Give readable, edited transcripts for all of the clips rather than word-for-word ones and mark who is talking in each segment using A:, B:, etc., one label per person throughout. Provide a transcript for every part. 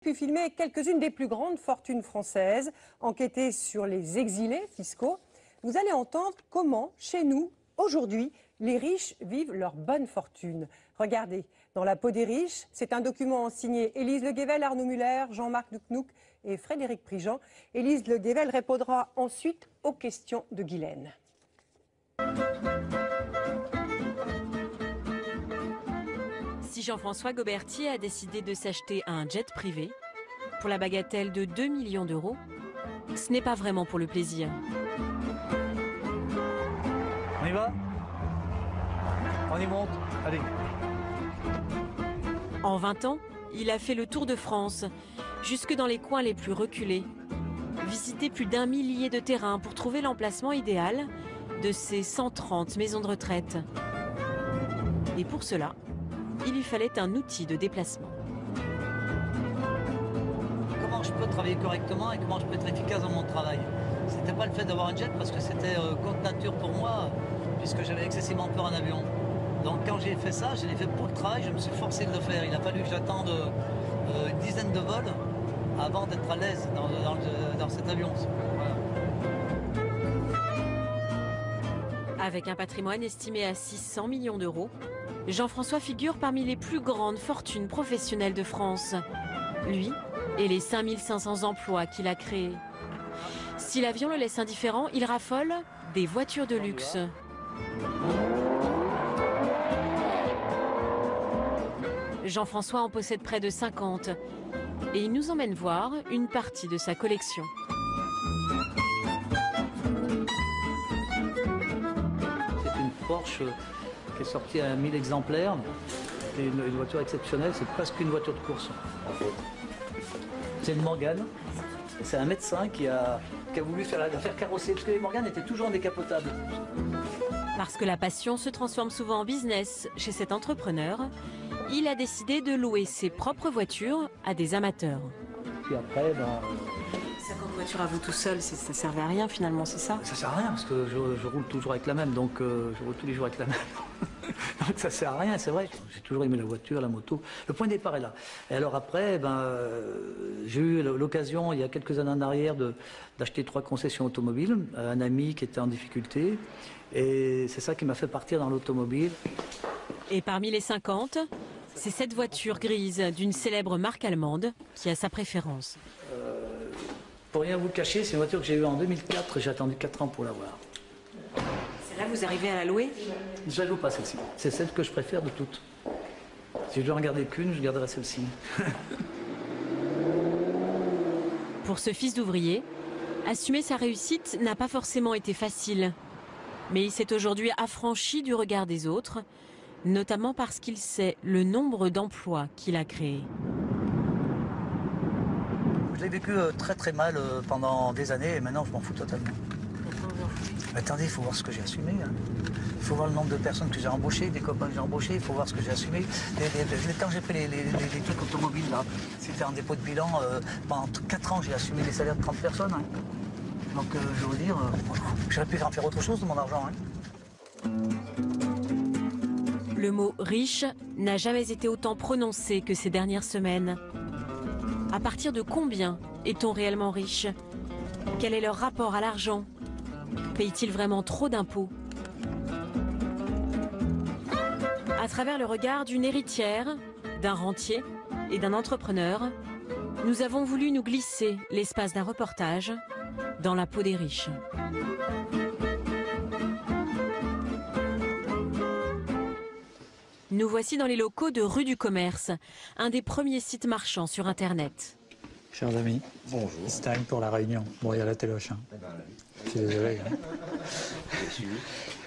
A: pu filmer quelques-unes des plus grandes fortunes françaises, enquêter sur les exilés fiscaux. Vous allez entendre comment, chez nous, aujourd'hui, les riches vivent leur bonne fortune. Regardez, dans la peau des riches, c'est un document signé Élise Le Guével, Arnaud Muller, Jean-Marc Doucnouk et Frédéric Prigent. Élise Le Guével répondra ensuite aux questions de Guylaine.
B: Si Jean-François Gaubertier a décidé de s'acheter un jet privé, pour la bagatelle de 2 millions d'euros, ce n'est pas vraiment pour le plaisir.
C: On y va? On y monte? Allez.
B: En 20 ans, il a fait le tour de France, jusque dans les coins les plus reculés. Visité plus d'1 millier de terrains pour trouver l'emplacement idéal de ces 130 maisons de retraite. Et pour cela, il lui fallait un outil de déplacement.
C: Comment je peux travailler correctement et comment je peux être efficace dans mon travail? C'était pas le fait d'avoir un jet parce que c'était contre nature pour moi, puisque j'avais excessivement peur en avion. Donc quand j'ai fait ça, je l'ai fait pour le travail, je me suis forcé de le faire. Il a fallu que j'attende une dizaine de vols avant d'être à l'aise dans cet avion. Voilà.
B: Avec un patrimoine estimé à 600 millions d'euros, Jean-François figure parmi les plus grandes fortunes professionnelles de France. Lui et les 5500 emplois qu'il a créés. Si l'avion le laisse indifférent, il raffole des voitures de luxe. Jean-François en possède près de 50 et il nous emmène voir une partie de sa collection.
C: C'est une Porsche qui est sortie à 1000 exemplaires. C'est une voiture exceptionnelle, c'est presque une voiture de course. C'est une Morgane. C'est un médecin qui a voulu la faire carrosser, parce que les Morganes étaient toujours décapotables.
B: Parce que la passion se transforme souvent en business chez cet entrepreneur, il a décidé de louer ses propres voitures à des amateurs.
C: Puis après,
B: 50 voitures à vous tout seul, ça servait à rien finalement, c'est ça?
C: ça sert à rien, parce que je roule toujours avec la même, donc je roule tous les jours avec la même. Donc ça sert à rien, c'est vrai. J'ai toujours aimé la voiture, la moto. Le point de départ est là. Et alors après, j'ai eu l'occasion, il y a quelques années en arrière, d'acheter 3 concessions automobiles à un ami qui était en difficulté. Et c'est ça qui m'a fait partir dans l'automobile.
B: Et parmi les 50, c'est cette voiture grise d'une célèbre marque allemande qui a sa préférence.
C: Pour rien vous cacher, c'est une voiture que j'ai eue en 2004, j'ai attendu 4 ans pour l'avoir.
B: Celle-là, vous arrivez à la louer?
C: Je la loue pas celle-ci. C'est celle que je préfère de toutes. Si je dois en garder qu'une, je garderai celle-ci.
B: Pour ce fils d'ouvrier, assumer sa réussite n'a pas forcément été facile. Mais il s'est aujourd'hui affranchi du regard des autres, notamment parce qu'il sait le nombre d'emplois qu'il a créés.
C: Je l'ai vécu très très mal pendant des années et maintenant je m'en fous totalement. Mais attendez, il faut voir ce que j'ai assumé. Il faut voir le nombre de personnes que j'ai embauchées, des copains que j'ai embauchés, il faut voir ce que j'ai assumé. Quand j'ai pris les trucs automobiles, là, c'était en dépôt de bilan, pendant 4 ans j'ai assumé les salaires de 30 personnes. Hein. Donc je veux dire, j'aurais pu en faire autre chose de mon argent. Hein.
B: Le mot « riche » n'a jamais été autant prononcé que ces dernières semaines. À partir de combien est-on réellement riche? Quel est leur rapport à l'argent? Paye-t-il vraiment trop d'impôts? À travers le regard d'une héritière, d'un rentier et d'un entrepreneur, nous avons voulu nous glisser l'espace d'un reportage dans la peau des riches. Nous voici dans les locaux de Rue du Commerce, un des premiers sites marchands sur Internet.
D: Chers amis,
E: bonjour.
D: It's time pour la réunion. Bon, il y a la téloche. Hein. Je suis désolé. Hein.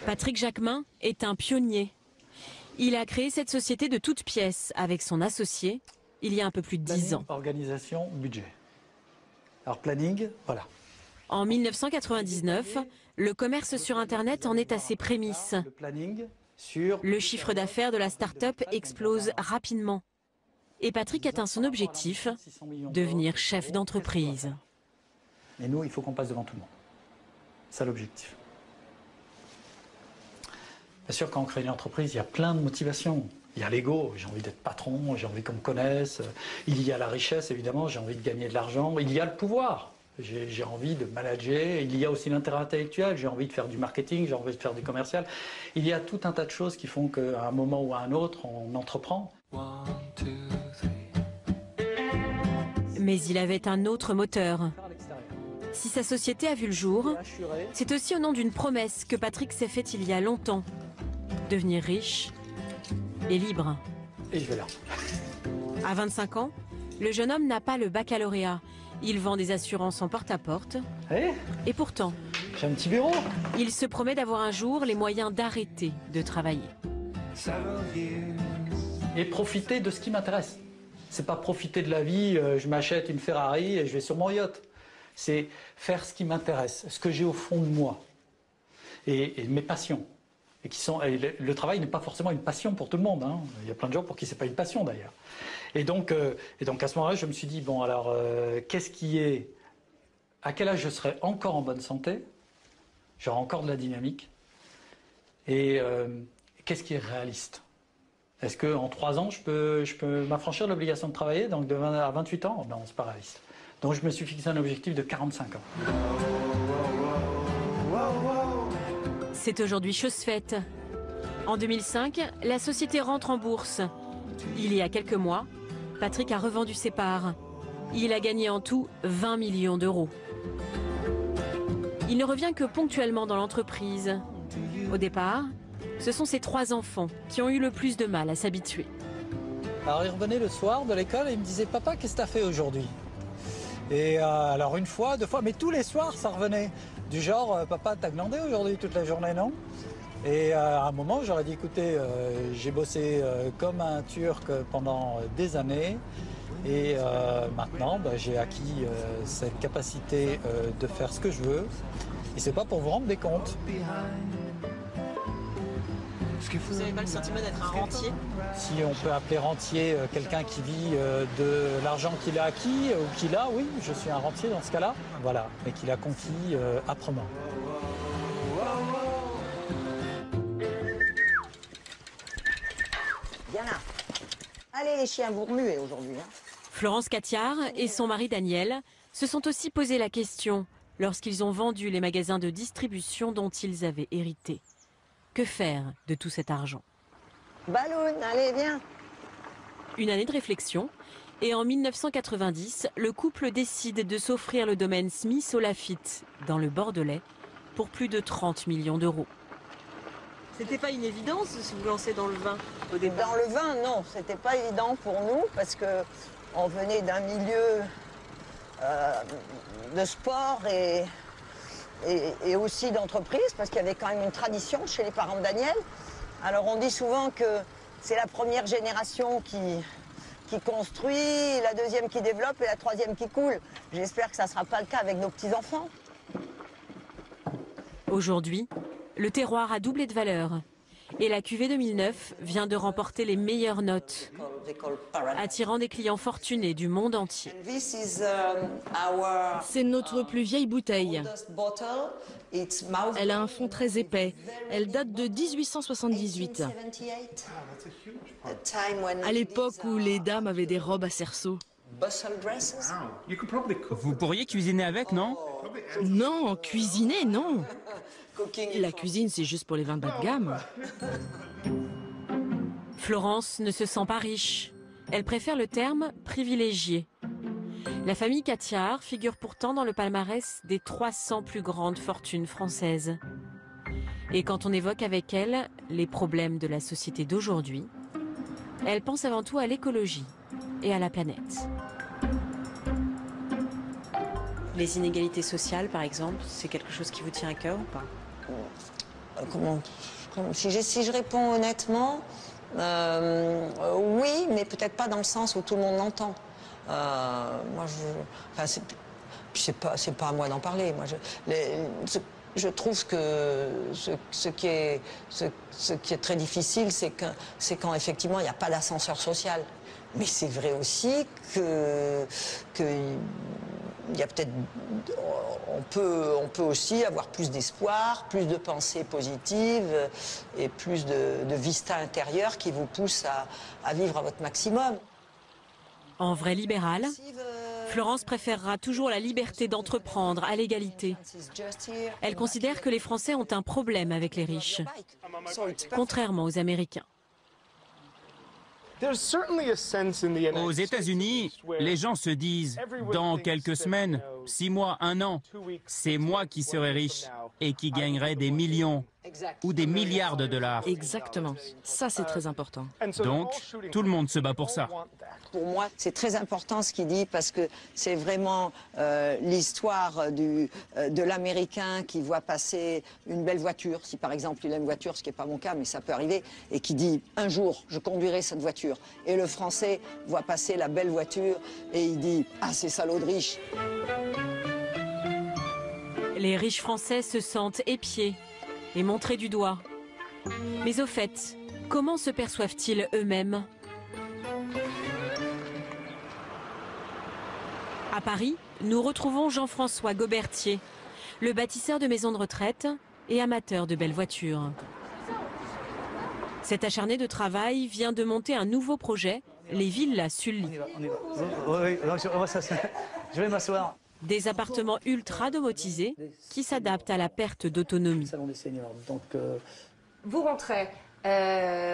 B: Patrick Jacquemin est un pionnier. Il a créé cette société de toutes pièces avec son associé il y a un peu plus de 10 ans.
D: Organisation, budget. Alors planning, voilà.
B: En 1999, le commerce sur Internet en est à ses prémices.
D: Le planning sur...
B: Le chiffre d'affaires de la start-up explose rapidement. Et Patrick atteint son objectif, devenir chef d'entreprise.
D: Et nous, il faut qu'on passe devant tout le monde. C'est ça l'objectif. Bien sûr, quand on crée une entreprise, il y a plein de motivations. Il y a l'ego, j'ai envie d'être patron, j'ai envie qu'on me connaisse. Il y a la richesse, évidemment, j'ai envie de gagner de l'argent. Il y a le pouvoir, j'ai envie de manager. Il y a aussi l'intérêt intellectuel, j'ai envie de faire du marketing, j'ai envie de faire du commercial. Il y a tout un tas de choses qui font qu'à un moment ou à un autre, on entreprend.
B: Mais il avait un autre moteur. Si sa société a vu le jour, c'est aussi au nom d'une promesse que Patrick s'est faite il y a longtemps. Devenir riche et libre.
D: Et je vais là.
B: À 25 ans, le jeune homme n'a pas le baccalauréat. Il vend des assurances en porte-à-porte. Et pourtant,
D: J'ai un petit bureau.
B: il se promet d'avoir un jour les moyens d'arrêter de travailler.
D: Et profiter de ce qui m'intéresse. C'est pas profiter de la vie, je m'achète une Ferrari et je vais sur mon yacht. C'est faire ce qui m'intéresse, ce que j'ai au fond de moi. Et mes passions. Et le travail n'est pas forcément une passion pour tout le monde. Hein. Il y a plein de gens pour qui c'est pas une passion d'ailleurs. Et donc à ce moment-là, je me suis dit, bon alors, qu'est-ce qui est... À quel âge je serai encore en bonne santé? J'aurai encore de la dynamique. Et qu'est-ce qui est réaliste? Est-ce qu'en 3 ans, je peux m'affranchir de l'obligation de travailler, donc de 20 à 28 ans? Non, c'est pas réaliste. Donc je me suis fixé un objectif de 45 ans.
B: C'est aujourd'hui chose faite. En 2005, la société rentre en bourse. Il y a quelques mois, Patrick a revendu ses parts. Il a gagné en tout 20 millions d'euros. Il ne revient que ponctuellement dans l'entreprise. Au départ, ce sont ses 3 enfants qui ont eu le plus de mal à s'habituer.
D: Alors il revenait le soir de l'école et il me disait, papa, qu'est-ce que tu as fait aujourd'hui? Et alors une fois, 2 fois, mais tous les soirs ça revenait. Du genre, papa, t'as glandé aujourd'hui toute la journée, non? Et à un moment, j'aurais dit, écoutez, j'ai bossé comme un Turc pendant des années. Et maintenant, j'ai acquis cette capacité de faire ce que je veux. Et c'est pas pour vous rendre des comptes.
B: Vous n'avez pas le sentiment d'être un rentier?
D: Si on peut appeler rentier quelqu'un qui vit de l'argent qu'il a acquis ou qu'il a, oui, je suis un rentier dans ce cas-là. Voilà, mais qu'il a conquis âprement.
E: Viens là. Allez les chiens, vous remuez aujourd'hui. Hein.
B: Florence Catiard et son mari Daniel se sont aussi posé la question lorsqu'ils ont vendu les magasins de distribution dont ils avaient hérité. Que faire de tout cet argent?
E: Balloon, allez, viens.
B: Une année de réflexion, et en 1990, le couple décide de s'offrir le domaine Smith au Lafitte, dans le Bordelais, pour plus de 30 millions d'euros. C'était pas une évidence de se vous lancer dans le vin au départ?
E: Dans le vin, non, c'était pas évident pour nous parce que on venait d'un milieu de sport et aussi d'entreprise, parce qu'il y avait quand même une tradition chez les parents de Daniel. Alors on dit souvent que c'est la première génération qui construit, la deuxième qui développe et la troisième qui coule. J'espère que ça ne sera pas le cas avec nos petits-enfants.
B: Aujourd'hui, le terroir a doublé de valeur. Et la cuvée 2009 vient de remporter les meilleures notes, attirant des clients fortunés du monde entier.
F: C'est notre plus vieille bouteille. Elle a un fond très épais. Elle date de 1878. À l'époque où les dames avaient des robes à cerceau.
G: Vous pourriez cuisiner avec, non?
F: Non, cuisiner, non. La cuisine, c'est juste pour les vins bas de gamme.
B: Florence ne se sent pas riche. Elle préfère le terme privilégié. La famille Catiard figure pourtant dans le palmarès des 300 plus grandes fortunes françaises. Et quand on évoque avec elle les problèmes de la société d'aujourd'hui, elle pense avant tout à l'écologie et à la planète. Les inégalités sociales, par exemple, c'est quelque chose qui vous tient à cœur ou pas?
E: Si je réponds honnêtement, oui, mais peut-être pas dans le sens où tout le monde l'entend. C'est pas à moi d'en parler. Moi, je trouve que ce qui est très difficile, c'est quand effectivement il n'y a pas d'ascenseur social. Mais c'est vrai aussi que il y a peut-être, on peut aussi avoir plus d'espoir, plus de pensées positives et plus de vista intérieure qui vous pousse à vivre à votre maximum.
B: En vraie libérale, Florence préférera toujours la liberté d'entreprendre à l'égalité. Elle considère que les Français ont un problème avec les riches, contrairement aux Américains.
G: Aux États-Unis, les gens se disent, dans quelques semaines, 6 mois, 1 an, c'est moi qui serai riche et qui gagnerai des millions ou des milliards de dollars.
F: Exactement. Ça, c'est très important.
G: Donc, tout le monde se bat pour ça.
E: Pour moi, c'est très important ce qu'il dit parce que c'est vraiment l'histoire de l'Américain qui voit passer une belle voiture, si par exemple il a une voiture, ce qui n'est pas mon cas, mais ça peut arriver, et qui dit « un jour, je conduirai cette voiture ». Et le Français voit passer la belle voiture et il dit « ah, ces salauds de riches ».
B: Les riches Français se sentent épiés et montrés du doigt. Mais au fait, comment se perçoivent-ils eux-mêmes ? À Paris, nous retrouvons Jean-François Gobertier, le bâtisseur de maisons de retraite et amateur de belles voitures. Cet acharné de travail vient de monter un nouveau projet, les Villas Sully.
C: Je vais m'asseoir.
B: Des appartements ultra domotisés qui s'adaptent à la perte d'autonomie.
H: Vous rentrez.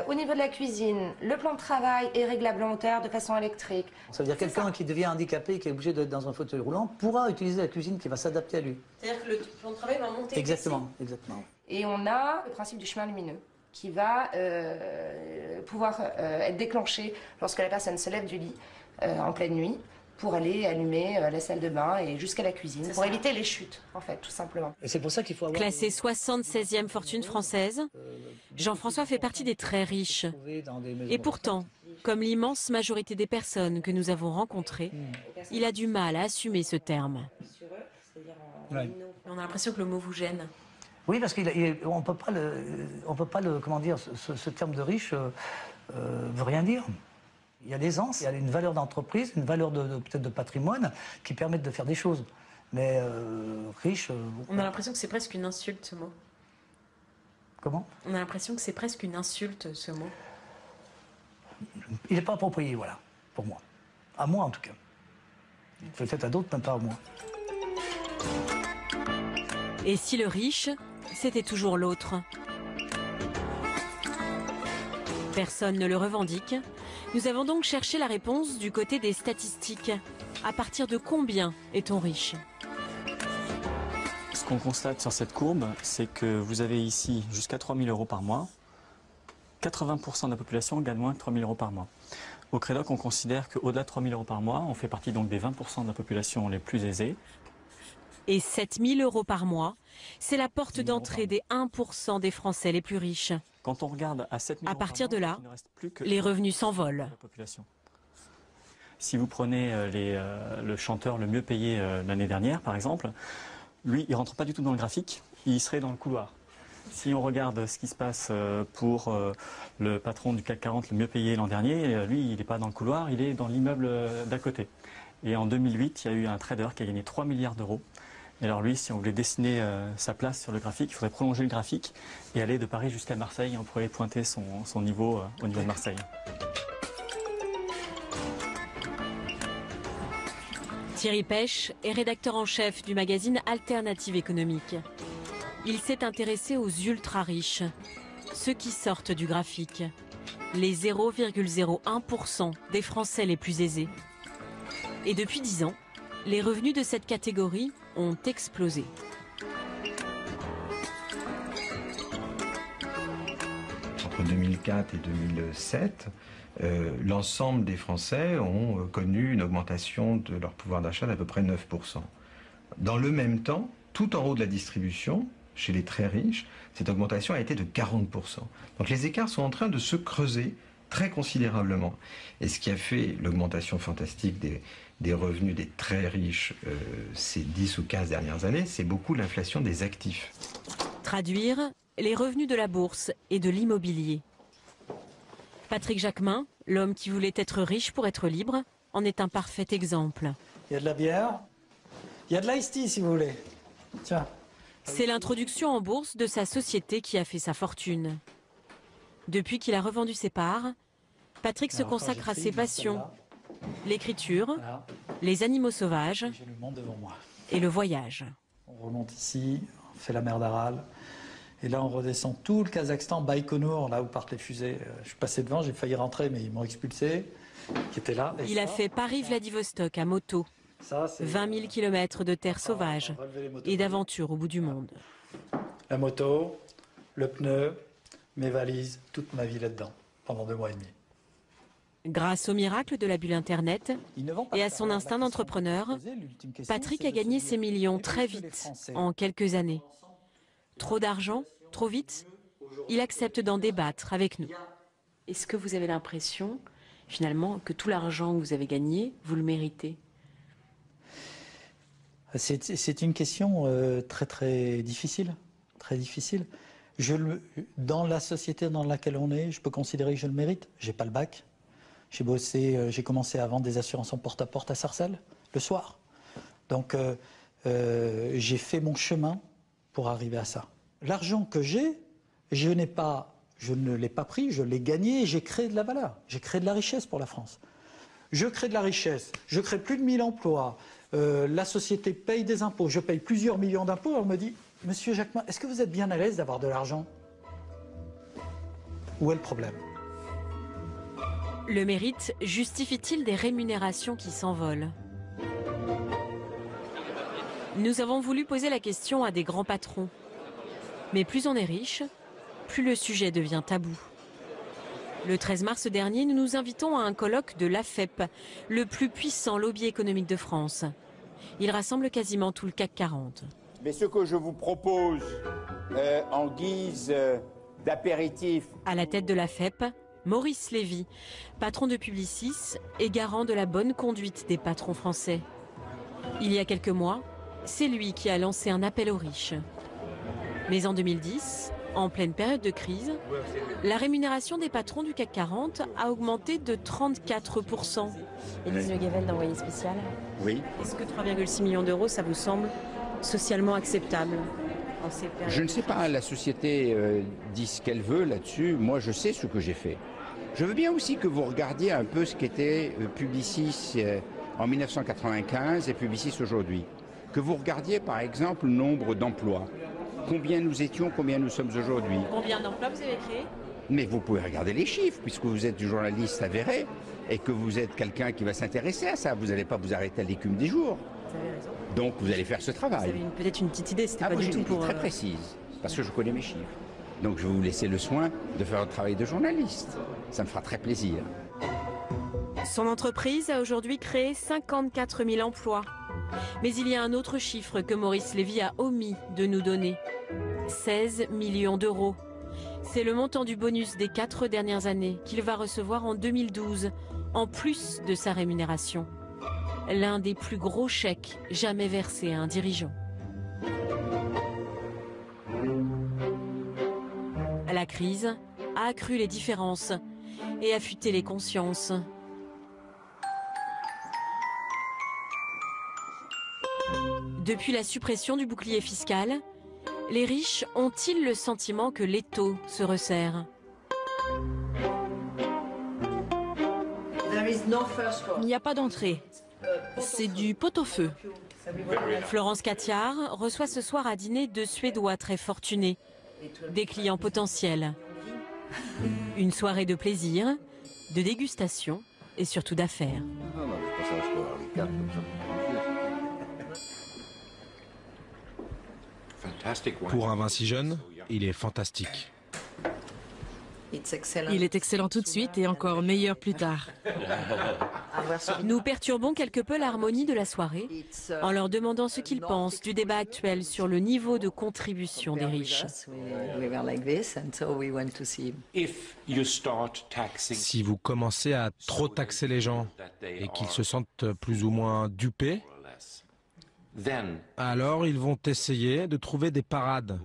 H: Au niveau de la cuisine, le plan de travail est réglable en hauteur de façon électrique.
C: Ça veut dire quelqu'un qui devient handicapé, qui est obligé d'être dans un fauteuil roulant, pourra utiliser la cuisine qui va s'adapter à lui.
H: C'est-à-dire que le plan de travail va monter.
C: Exactement, exactement.
H: Et on a le principe du chemin lumineux qui va pouvoir être déclenché lorsque la personne se lève du lit en pleine nuit pour aller allumer la salle de bain et jusqu'à la cuisine, pour éviter les chutes, en fait, tout simplement.
C: Et c'est pour ça qu'il faut avoir...
B: Classé 76e fortune française, Jean-François fait partie des très riches. Et pourtant, comme l'immense majorité des personnes que nous avons rencontrées, il a du mal à assumer ce terme.
C: Ouais.
B: On a l'impression que le mot vous gêne.
C: Oui, parce qu'on ne peut pas le, comment dire, ce terme de riche veut rien dire. Il y a l'aisance, il y a une valeur d'entreprise, une valeur peut-être de patrimoine qui permettent de faire des choses. Mais riche...
B: On a l'impression que c'est presque une insulte, ce mot.
C: Comment ?
B: On a l'impression que c'est presque une insulte, ce mot.
C: Il n'est pas approprié, voilà, pour moi. À moi, en tout cas. Peut-être à d'autres, mais pas à moi.
B: Et si le riche, c'était toujours l'autre ? Personne ne le revendique. Nous avons donc cherché la réponse du côté des statistiques. À partir de combien est-on riche ?
I: Ce qu'on constate sur cette courbe, c'est que vous avez ici jusqu'à 3 000 € par mois. 80% de la population gagne moins que 3 000 € par mois. Au Crédoc, on considère qu'au-delà de 3 000 € par mois, on fait partie donc des 20% de la population les plus aisés.
B: Et 7 000 € par mois, c'est la porte d'entrée des 1% des Français les plus riches.
I: Quand on regarde à 7 000 €
B: à partir de là,
I: il ne reste plus que
B: les revenus s'envolent.
I: la population. Si vous prenez le chanteur le mieux payé l'année dernière, par exemple, lui, il ne rentre pas du tout dans le graphique, il serait dans le couloir. Si on regarde ce qui se passe pour le patron du CAC 40 le mieux payé l'an dernier, lui, il n'est pas dans le couloir, il est dans l'immeuble d'à côté. Et en 2008, il y a eu un trader qui a gagné 3 milliards d'euros. Et alors lui, si on voulait dessiner sa place sur le graphique, il faudrait prolonger le graphique et aller de Paris jusqu'à Marseille. On pourrait pointer son niveau au niveau de Marseille.
B: Thierry Pêche est rédacteur en chef du magazine Alternative économique. Il s'est intéressé aux ultra-riches, ceux qui sortent du graphique, les 0,01% des Français les plus aisés. Et depuis 10 ans, les revenus de cette catégorie ont explosé.
J: Entre 2004 et 2007, l'ensemble des Français ont connu une augmentation de leur pouvoir d'achat d'à peu près 9%. Dans le même temps, tout en haut de la distribution, chez les très riches, cette augmentation a été de 40%. Donc les écarts sont en train de se creuser très considérablement. Et ce qui a fait l'augmentation fantastique des revenus des très riches ces 10 ou 15 dernières années, c'est beaucoup l'inflation des actifs.
B: Traduire les revenus de la bourse et de l'immobilier. Patrick Jacquemin, l'homme qui voulait être riche pour être libre, en est un parfait exemple.
D: Il y a de la bière, Il y a de l'ice tea si vous voulez. Tiens.
B: C'est l'introduction en bourse de sa société qui a fait sa fortune. Depuis qu'il a revendu ses parts, Patrick se consacre à ses passions, l'écriture,
D: Voilà.
B: les animaux sauvages
D: J'ai le monde devant moi.
B: et le voyage.
D: On remonte ici, on fait la mer d'Aral. Et là, on redescend tout le Kazakhstan, Baïkonour, là où partent les fusées. Je suis passé devant, j'ai failli rentrer, mais ils m'ont expulsé, qui était là. Et
B: Il a fait Paris-Vladivostok à moto,
D: ça, c'est
B: 20 000 km de terre sauvage et d'aventures au bout du monde.
D: la moto, le pneu, mes valises, toute ma vie là-dedans, pendant 2 mois et demi.
B: Grâce au miracle de la bulle Internet et à son instinct d'entrepreneur, Patrick a gagné ses millions très vite, en quelques années. Trop d'argent, trop vite? Il accepte d'en débattre avec nous. Est-ce que vous avez l'impression, finalement, que tout l'argent que vous avez gagné, vous le méritez?
D: C'est une question très très difficile, très difficile. Dans la société dans laquelle on est, je peux considérer que je le mérite. J'ai pas le bac. J'ai commencé à vendre des assurances en porte-à-porte à Sarcelles, le soir. Donc j'ai fait mon chemin pour arriver à ça. L'argent que j'ai, je ne l'ai pas pris, je l'ai gagné et j'ai créé de la valeur. J'ai créé de la richesse pour la France. Je crée de la richesse, je crée plus de 1000 emplois, la société paye des impôts, je paye plusieurs millions d'impôts. On me dit, monsieur Jacquemin, est-ce que vous êtes bien à l'aise d'avoir de l'argent? Où est le problème?
B: Le mérite justifie-t-il des rémunérations qui s'envolent? Nous avons voulu poser la question à des grands patrons. Mais plus on est riche, plus le sujet devient tabou. Le 13 mars dernier, nous nous invitons à un colloque de l'AFEP, le plus puissant lobby économique de France. Il rassemble quasiment tout le CAC 40.
K: Mais ce que je vous propose en guise d'apéritif...
B: À la tête de l'AFEP, Maurice Lévy, patron de Publicis et garant de la bonne conduite des patrons français. Il y a quelques mois, c'est lui qui a lancé un appel aux riches. Mais en 2010, en pleine période de crise, la rémunération des patrons du CAC 40 a augmenté de 34%. Élise Le Guevel d'Envoyé spécial.
K: Oui.
B: Est-ce que 3,6 millions d'euros, ça vous semble socialement acceptable en ces périodes?
K: Je ne sais pas, la société dit ce qu'elle veut là-dessus. Moi, je sais ce que j'ai fait. Je veux bien aussi que vous regardiez un peu ce qu'était Publicis en 1995 et Publicis aujourd'hui. Que vous regardiez, par exemple, le nombre d'emplois. Combien nous étions, combien nous sommes aujourd'hui.
B: Combien d'emplois vous avez créé?
K: Mais vous pouvez regarder les chiffres, puisque vous êtes du journaliste avéré et que vous êtes quelqu'un qui va s'intéresser à ça. Vous n'allez pas vous arrêter à l'écume des jours.
B: Vous avez raison.
K: Donc vous allez faire ce travail.
B: Vous avez peut-être une petite idée, c'était pas du tout pour...
K: très précise, parce que je connais mes chiffres. Donc je vais vous laisser le soin de faire un travail de journaliste. Ça me fera très plaisir.
B: Son entreprise a aujourd'hui créé 54 000 emplois. Mais il y a un autre chiffre que Maurice Lévy a omis de nous donner. 16 millions d'euros. C'est le montant du bonus des 4 dernières années qu'il va recevoir en 2012, en plus de sa rémunération. L'un des plus gros chèques jamais versés à un dirigeant. La crise a accru les différences et affûté les consciences. Depuis la suppression du bouclier fiscal, les riches ont-ils le sentiment que l'étau se resserre?
F: Il n'y a pas d'entrée. C'est du pot-au-feu.
B: Florence Catiard reçoit ce soir à dîner 2 Suédois très fortunés, des clients potentiels. Une soirée de plaisir, de dégustation et surtout d'affaires.
L: Pour un vin si jeune, il est fantastique.
F: Il est excellent tout de suite et encore meilleur plus tard.
B: Nous perturbons quelque peu l'harmonie de la soirée en leur demandant ce qu'ils pensent du débat actuel sur le niveau de contribution des riches.
L: Si vous commencez à trop taxer les gens et qu'ils se sentent plus ou moins dupés, alors ils vont essayer de trouver des parades.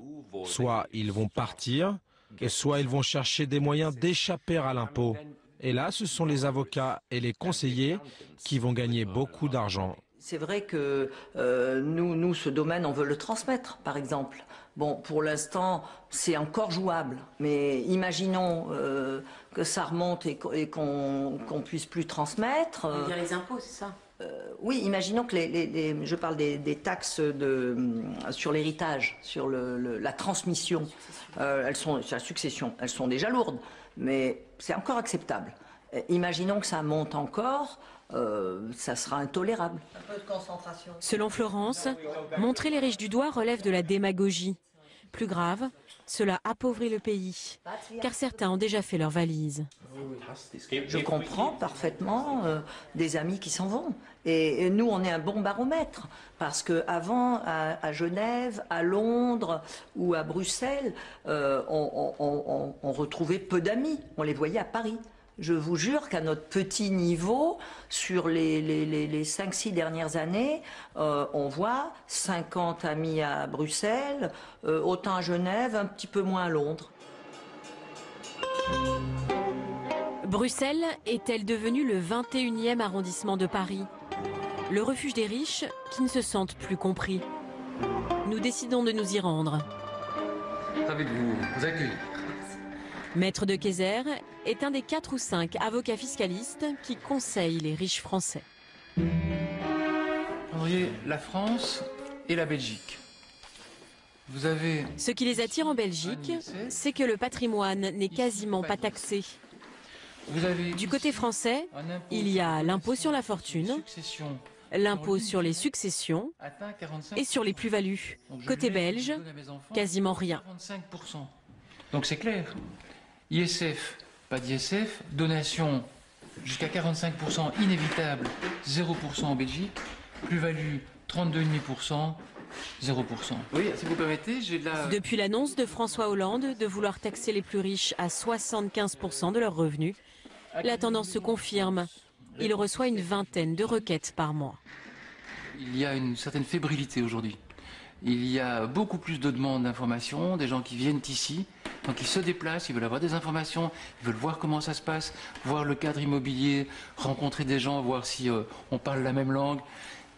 L: Soit ils vont partir, et soit ils vont chercher des moyens d'échapper à l'impôt. Et là, ce sont les avocats et les conseillers qui vont gagner beaucoup d'argent
M: C'est vrai que nous, ce domaine, on veut le transmettre, par exemple. Bon, pour l'instant, c'est encore jouable, mais imaginons que ça remonte et qu'on puisse plus transmettre.
B: Dire les impôts, c'est ça?
M: Oui, imaginons que je parle des taxes sur l'héritage, sur la transmission, sur la succession, elles sont déjà lourdes, mais c'est encore acceptable. Imaginons que ça monte encore. Ça sera intolérable. Un peu de concentration.
B: Selon Florence, montrer les riches du doigt relève de la démagogie. Plus grave, cela appauvrit le pays, car certains ont déjà fait leur valise.
M: Je comprends parfaitement des amis qui s'en vont. Et nous, on est un bon baromètre, parce qu'avant, à Genève, à Londres ou à Bruxelles, on retrouvait peu d'amis. On les voyait à Paris. Je vous jure qu'à notre petit niveau, sur les 5-6 dernières années, on voit 50 amis à Bruxelles, autant à Genève, un petit peu moins à Londres.
B: Bruxelles est-elle devenue le 21e arrondissement de Paris? Le refuge des riches qui ne se sentent plus compris. Nous décidons de nous y rendre.
N: Ravi de vous accueillir.
B: Maître de Kayser est un des 4 ou 5 avocats fiscalistes qui conseillent les riches français.
N: Vous voyez, la France et la Belgique. Vous avez...
B: Ce qui les attire en Belgique, c'est que le patrimoine n'est quasiment pas taxé. Du côté français, il y a l'impôt sur la fortune, l'impôt sur les successions et sur les plus-values. Côté belge, quasiment rien.
N: Donc c'est clair. ISF, pas d'ISF, donation jusqu'à 45% inévitable, 0% en Belgique, plus-value 32,5%, 0%. Oui, si vous permettez, j'ai de la...
B: Depuis l'annonce de François Hollande de vouloir taxer les plus riches à 75% de leurs revenus, la tendance se confirme. Il reçoit une vingtaine de requêtes par mois.
N: Il y a une certaine fébrilité aujourd'hui. Il y a beaucoup plus de demandes d'informations, des gens qui viennent ici, donc ils se déplacent, ils veulent avoir des informations, ils veulent voir comment ça se passe, voir le cadre immobilier, rencontrer des gens, voir si on parle la même langue.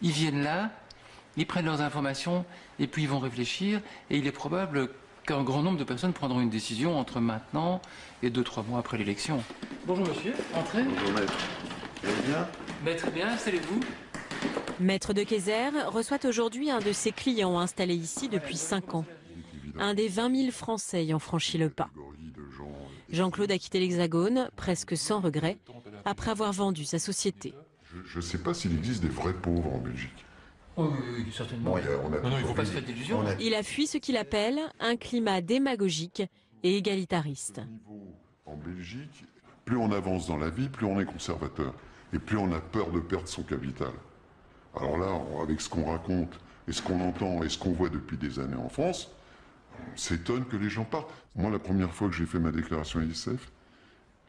N: Ils viennent là, ils prennent leurs informations et puis ils vont réfléchir et il est probable qu'un grand nombre de personnes prendront une décision entre maintenant et 2-3 mois après l'élection. Bonjour monsieur, entrez.
O: Bonjour maître. Vous allez bien?
N: Mais très bien, installez-vous.
B: Maître de Kayser reçoit aujourd'hui un de ses clients installé ici depuis 5 ans. Un des 20 000 Français ayant franchi le pas. Jean-Claude a quitté l'Hexagone, presque sans regret, après avoir vendu sa société.
O: Je ne sais pas s'il existe des vrais pauvres en Belgique.
N: Oui, certainement. Non, il ne faut pas se faire d'illusions.
B: Il a fui ce qu'il appelle un climat démagogique et égalitariste.
O: En Belgique, plus on avance dans la vie, plus on est conservateur. Et plus on a peur de perdre son capital. Alors là, avec ce qu'on raconte, et ce qu'on entend, et ce qu'on voit depuis des années en France, on s'étonne que les gens partent. Moi, la première fois que j'ai fait ma déclaration ISF,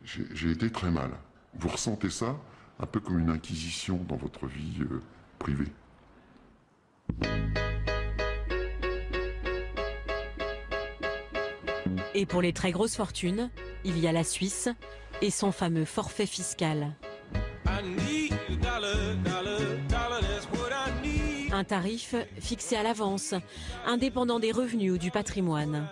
O: j'ai été très mal. Vous ressentez ça un peu comme une inquisition dans votre vie privée.
B: Et pour les très grosses fortunes, il y a la Suisse et son fameux forfait fiscal. Un tarif fixé à l'avance, indépendant des revenus ou du patrimoine.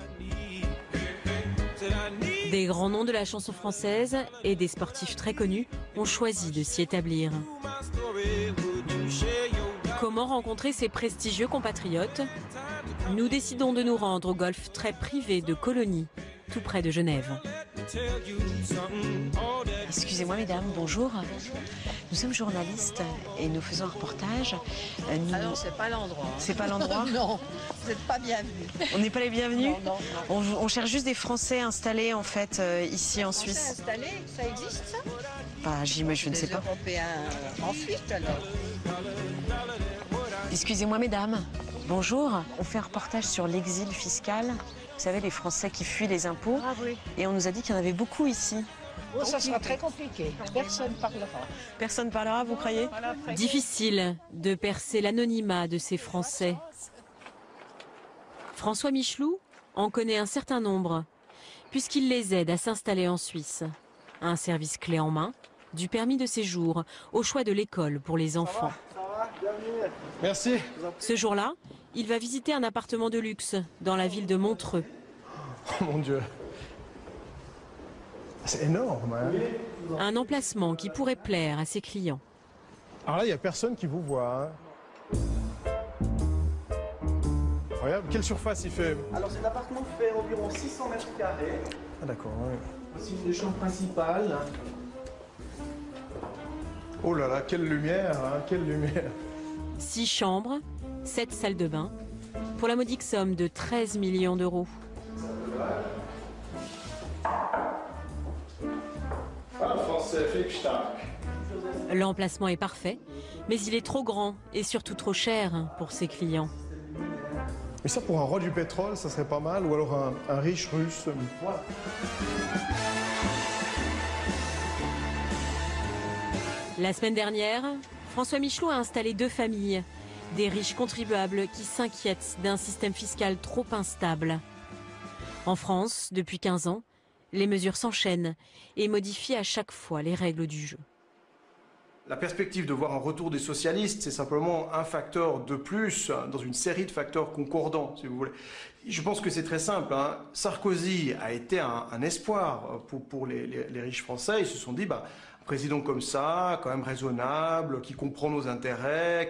B: Des grands noms de la chanson française et des sportifs très connus ont choisi de s'y établir. Comment rencontrer ces prestigieux compatriotes? Nous décidons de nous rendre au golfe très privé de Colonie, tout près de Genève.
P: Excusez-moi mesdames, bonjour. Nous sommes journalistes et nous faisons un reportage.
E: Ah non, c'est pas l'endroit.
P: C'est pas l'endroit?
E: Non, vous n'êtes pas bienvenus.
P: On n'est pas les bienvenus?
E: Non.
P: On cherche juste des Français installés en fait ici en Suisse.
E: Installés, ça existe ça?
P: Bah, je ne sais pas.
E: Des Européens en Suisse alors.
P: Excusez-moi mesdames, bonjour. On fait un reportage sur l'exil fiscal. Vous savez, les Français qui fuient les impôts.
E: Ah oui.
P: Et on nous a dit qu'il y en avait beaucoup ici.
E: Oh, ça sera très compliqué. Personne parlera.
P: Personne parlera, vous croyez?
B: Difficile de percer l'anonymat de ces Français. François Michelou en connaît un certain nombre, puisqu'il les aide à s'installer en Suisse. Un service clé en main, du permis de séjour, au choix de l'école pour les enfants.
Q: Merci.
B: Ce jour-là, il va visiter un appartement de luxe dans la ville de Montreux.
Q: Oh mon Dieu. C'est énorme. Hein.
B: Un emplacement qui pourrait plaire à ses clients.
Q: Alors là, il n'y a personne qui vous voit. Hein. Incroyable. Quelle surface il fait?
R: Alors cet appartement fait environ 600 mètres carrés.
Q: Ah d'accord. Ouais.
R: Voici une des chambres principales.
Q: Oh là là, quelle lumière, hein, quelle lumière.
B: 6 chambres, 7 salles de bain, pour la modique somme de 13 millions d'euros. L'emplacement est parfait, mais il est trop grand et surtout trop cher pour ses clients.
Q: Mais ça, pour un roi du pétrole, ça serait pas mal, ou alors un riche russe. Voilà.
B: La semaine dernière, François Michelot a installé 2 familles, des riches contribuables qui s'inquiètent d'un système fiscal trop instable. En France, depuis 15 ans, les mesures s'enchaînent et modifient à chaque fois les règles du jeu.
Q: La perspective de voir un retour des socialistes, c'est simplement un facteur de plus dans une série de facteurs concordants, si vous voulez. Je pense que c'est très simple. Hein. Sarkozy a été un espoir pour les riches français. Ils se sont dit, un président comme ça, quand même raisonnable, qui comprend nos intérêts,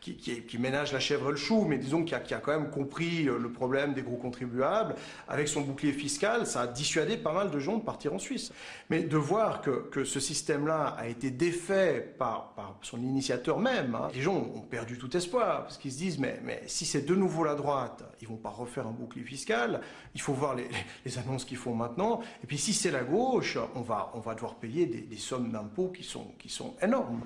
Q: qui ménage la chèvre et le chou, mais disons qui a quand même compris le problème des gros contribuables, avec son bouclier fiscal, ça a dissuadé pas mal de gens de partir en Suisse. Mais de voir que ce système-là a été défait par son initiateur même, hein, les gens ont perdu tout espoir, parce qu'ils se disent, mais si c'est de nouveau la droite, ils vont pas refaire un bouclier fiscal, il faut voir les annonces qu'ils font maintenant, et puis si c'est la gauche, on va devoir payer des sommes d'impôts qui sont énormes.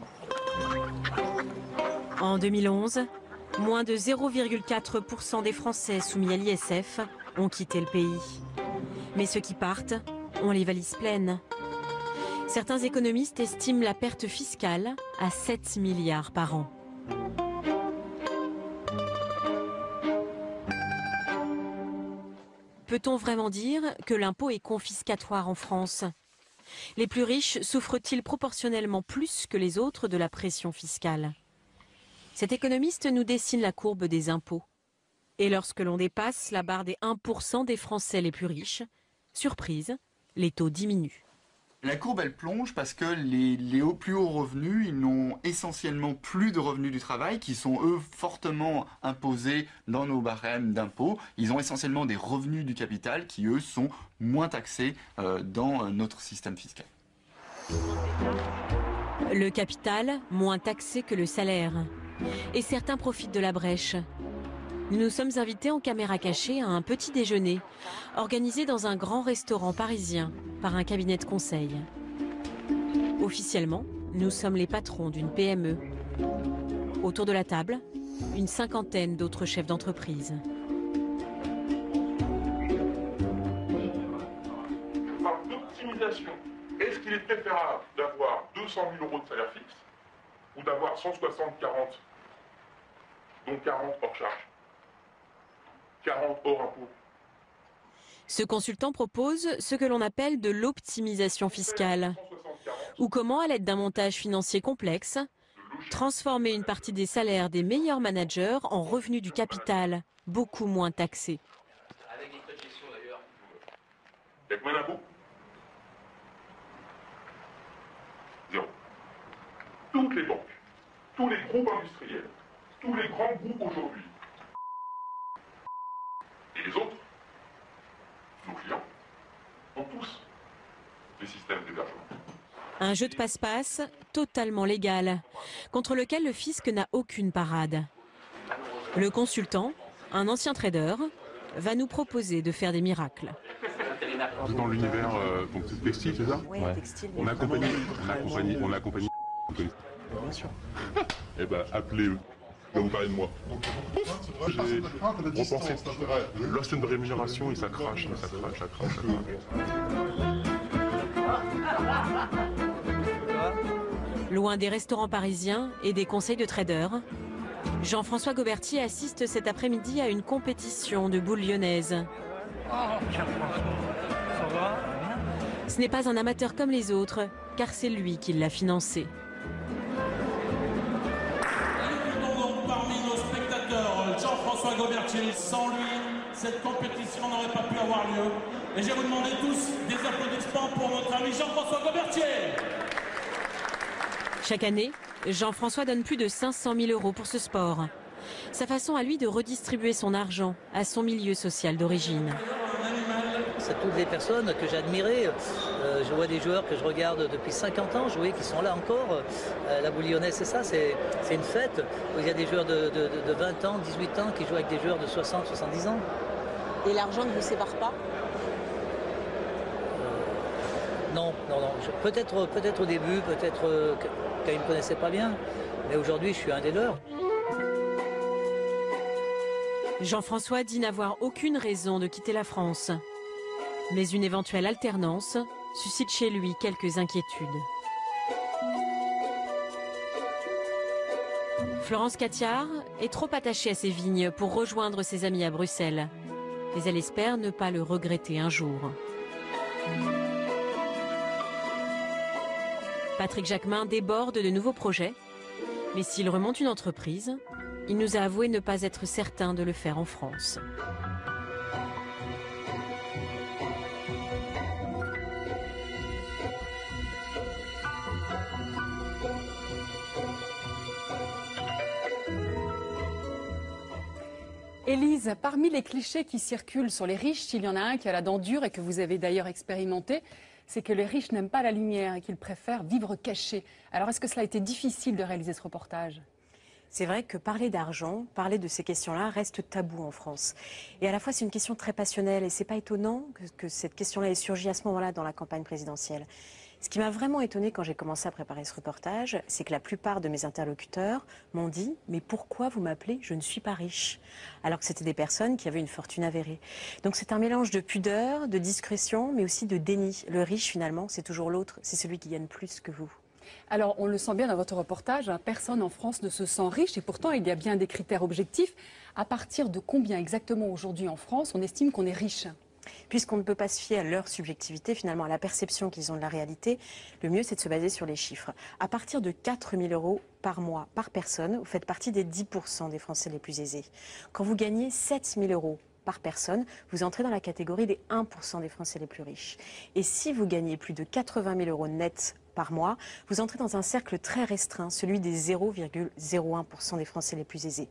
B: En 2011, moins de 0,4% des Français soumis à l'ISF ont quitté le pays. Mais ceux qui partent ont les valises pleines. Certains économistes estiment la perte fiscale à 7 milliards par an. Peut-on vraiment dire que l'impôt est confiscatoire en France ? Les plus riches souffrent-ils proportionnellement plus que les autres de la pression fiscale? Cet économiste nous dessine la courbe des impôts. Et lorsque l'on dépasse la barre des 1% des Français les plus riches, surprise, les taux diminuent.
S: La courbe, elle plonge parce que les plus hauts revenus, ils n'ont essentiellement plus de revenus du travail qui sont, eux, fortement imposés dans nos barèmes d'impôts. Ils ont essentiellement des revenus du capital qui, eux, sont moins taxés dans notre système fiscal.
B: Le capital, moins taxé que le salaire. Et certains profitent de la brèche. Nous nous sommes invités en caméra cachée à un petit déjeuner, organisé dans un grand restaurant parisien par un cabinet de conseil. Officiellement, nous sommes les patrons d'une PME. Autour de la table, une 50aine d'autres chefs d'entreprise.
T: Je parle d'optimisation. Est-ce qu'il est préférable d'avoir 200 000 euros de salaire fixe ou d'avoir 160-40, donc 40 hors charge, 40 hors impôt?
B: Ce consultant propose ce que l'on appelle de l'optimisation fiscale, ou comment, à l'aide d'un montage financier complexe, transformer une partie des salaires des meilleurs managers en revenus du capital, beaucoup moins taxés.
T: Avec les frais de gestion d'ailleurs. Il y a combien d'impôts? Zéro. Toutes les banques, tous les groupes industriels, tous les grands groupes aujourd'hui, et les autres, nos clients, ont tous des systèmes d'hébergement.
B: Un jeu de passe-passe totalement légal, contre lequel le fisc n'a aucune parade. Le consultant, un ancien trader, va nous proposer de faire des miracles.
T: Dans l'univers textile, c'est ça?
P: Oui, textile.
T: On accompagne.
Q: Bien sûr.
T: Eh ben, appelez-eux. Là, vous parlez de moi. J'ai repensé. Lorsqu'il y a une rémunération, et ça crache, ça crache.
B: Loin des restaurants parisiens et des conseils de traders, Jean-François Goberti assiste cet après-midi à une compétition de boules lyonnaises. Ce n'est pas un amateur comme les autres, car c'est lui qui l'a financé.
U: Jean-François Gobertier. Sans lui, cette compétition n'aurait pas pu avoir lieu. Et je vais vous demander tous des applaudissements pour notre ami Jean-François Gobertier.
B: Chaque année, Jean-François donne plus de 500 000 € pour ce sport. Sa façon à lui de redistribuer son argent à son milieu social d'origine.
C: C'est toutes des personnes que j'ai admirées. Je vois des joueurs que je regarde depuis 50 ans jouer, qui sont là encore. La Bouillonnaise, c'est ça, c'est une fête où il y a des joueurs de 20 ans, 18 ans qui jouent avec des joueurs de 60, 70 ans.
P: Et l'argent ne vous sépare pas?
C: Non. Peut-être au début, peut-être quand ils ne me connaissaient pas bien. Mais aujourd'hui, je suis un des leurs.
B: Jean-François dit n'avoir aucune raison de quitter la France. Mais une éventuelle alternance suscite chez lui quelques inquiétudes. Florence Catiard est trop attachée à ses vignes pour rejoindre ses amis à Bruxelles. Mais elle espère ne pas le regretter un jour. Patrick Jacquemin déborde de nouveaux projets. Mais s'il remonte une entreprise, il nous a avoué ne pas être certain de le faire en France.
V: Élise, parmi les clichés qui circulent sur les riches, il y en a un qui a la dent dure et que vous avez d'ailleurs expérimenté, c'est que les riches n'aiment pas la lumière et qu'ils préfèrent vivre cachés. Alors est-ce que cela a été difficile de réaliser ce reportage ?
P: C'est vrai que parler d'argent, parler de ces questions-là reste tabou en France. Et à la fois c'est une question très passionnelle et c'est pas étonnant que cette question-là ait surgi à ce moment-là dans la campagne présidentielle. Ce qui m'a vraiment étonnée quand j'ai commencé à préparer ce reportage, c'est que la plupart de mes interlocuteurs m'ont dit « Mais pourquoi vous m'appelez ? Je ne suis pas riche ». Alors que c'était des personnes qui avaient une fortune avérée. Donc c'est un mélange de pudeur, de discrétion, mais aussi de déni. Le riche, finalement, c'est toujours l'autre, c'est celui qui gagne plus que vous.
V: Alors, on le sent bien dans votre reportage, personne en France ne se sent riche et pourtant il y a bien des critères objectifs. À partir de combien exactement aujourd'hui en France on estime qu'on est riche ?
P: Puisqu'on ne peut pas se fier à leur subjectivité, finalement à la perception qu'ils ont de la réalité, le mieux c'est de se baser sur les chiffres. À partir de 4 000 € par mois, par personne, vous faites partie des 10% des Français les plus aisés. Quand vous gagnez 7 000 € par personne, vous entrez dans la catégorie des 1% des Français les plus riches. Et si vous gagnez plus de 80 000 € net par mois, vous entrez dans un cercle très restreint, celui des 0,01% des Français les plus aisés.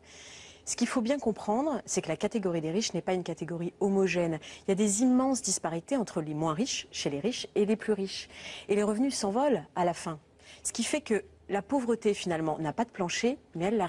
P: Ce qu'il faut bien comprendre, c'est que la catégorie des riches n'est pas une catégorie homogène. Il y a des immenses disparités entre les moins riches, chez les riches, et les plus riches. Et les revenus s'envolent à la fin. Ce qui fait que la pauvreté, finalement, n'a pas de plancher, mais la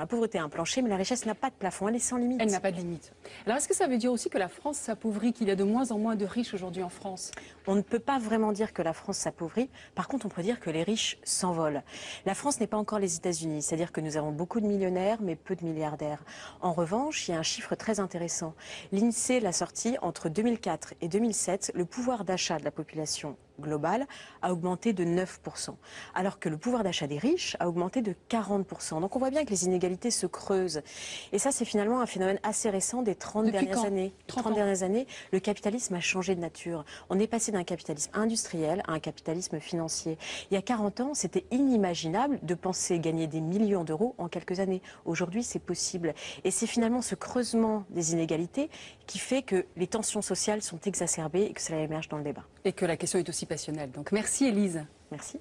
P: pauvreté a un plancher, mais la richesse n'a pas de plafond, elle est sans limite.
V: Elle n'a pas de limite. Alors, est-ce que ça veut dire aussi que la France s'appauvrit, qu'il y a de moins en moins de riches aujourd'hui en France ?
P: On ne peut pas vraiment dire que la France s'appauvrit. Par contre, on peut dire que les riches s'envolent. La France n'est pas encore les États-Unis, c'est-à-dire que nous avons beaucoup de millionnaires, mais peu de milliardaires. En revanche, il y a un chiffre très intéressant. L'INSEE l'a sorti entre 2004 et 2007, le pouvoir d'achat de la population globale a augmenté de 9%, alors que le pouvoir d'achat des riches a augmenté de 40%. Donc on voit bien que les inégalités se creusent. Et ça, c'est finalement un phénomène assez récent des 30 dernières années. 30 dernières années, le capitalisme a changé de nature. On est passé d'un capitalisme industriel à un capitalisme financier. Il y a 40 ans, c'était inimaginable de penser gagner des millions d'euros en quelques années. Aujourd'hui, c'est possible. Et c'est finalement ce creusement des inégalités qui fait que les tensions sociales sont exacerbées et que cela émerge dans le débat.
V: Et que la question est aussi passionnelle. Donc merci Élise.
P: Merci.